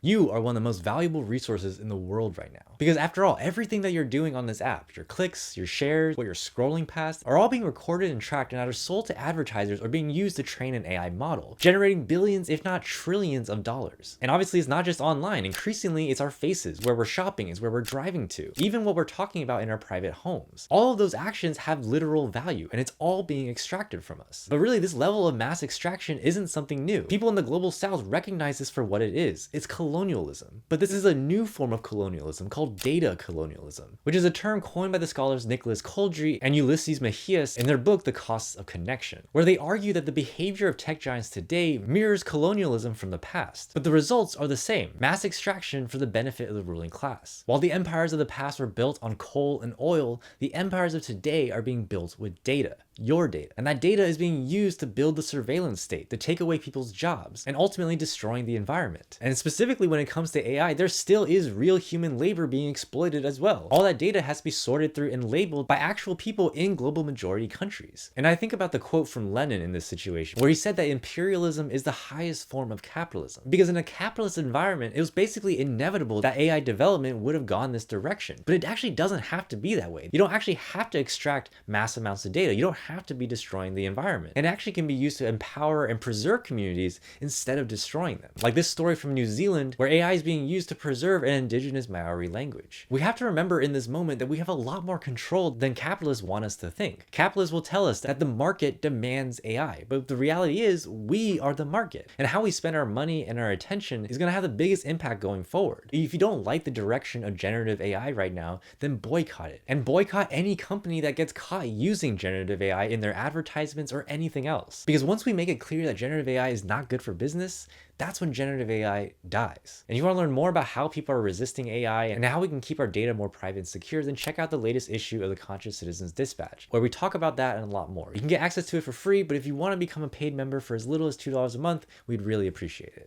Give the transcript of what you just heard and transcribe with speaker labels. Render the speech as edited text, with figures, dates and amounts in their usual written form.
Speaker 1: You are one of the most valuable resources in the world right now. Because after all, everything that you're doing on this app, your clicks, your shares, what you're scrolling past, are all being recorded and tracked and either sold to advertisers or being used to train an AI model, generating billions, if not trillions of dollars. And obviously it's not just online. Increasingly, it's our faces, where we're shopping, is where we're driving to, even what we're talking about in our private homes. All of those actions have literal value, and it's all being extracted from us. But really, this level of mass extraction isn't something new. People in the global south recognize this for what it is. It's colonialism. But this is a new form of colonialism called data colonialism, which is a term coined by the scholars Nicholas Coldry and Ulysses Mejias in their book The Costs of Connection, where they argue that the behavior of tech giants today mirrors colonialism from the past, but the results are the same: mass extraction for the benefit of the ruling class. While the empires of the past were built on coal and oil, the empires of today are being built with data. Your data. And that data is being used to build the surveillance state, to take away people's jobs, and ultimately destroying the environment. And specifically when it comes to AI, there still is real human labor being exploited as well. All that data has to be sorted through and labeled by actual people in global majority countries. And I think about the quote from Lenin in this situation, where he said that imperialism is the highest form of capitalism. Because in a capitalist environment, it was basically inevitable that AI development would have gone this direction. But it actually doesn't have to be that way. You don't actually have to extract mass amounts of data. You don't have to be destroying the environment. It actually can be used to empower and preserve communities instead of destroying them. Like this story from New Zealand, where AI is being used to preserve an indigenous Maori language. We have to remember in this moment that we have a lot more control than capitalists want us to think. Capitalists will tell us that the market demands AI, but the reality is we are the market. And how we spend our money and our attention is going to have the biggest impact going forward. If you don't like the direction of generative AI right now, then boycott it. And boycott any company that gets caught using generative AI in their advertisements or anything else. Because once we make it clear that generative AI is not good for business, that's when generative AI dies. And if you want to learn more about how people are resisting AI and how we can keep our data more private and secure, then check out the latest issue of the Conscious Citizens Dispatch, where we talk about that and a lot more. You can get access to it for free, but if you want to become a paid member for as little as $2 a month, we'd really appreciate it.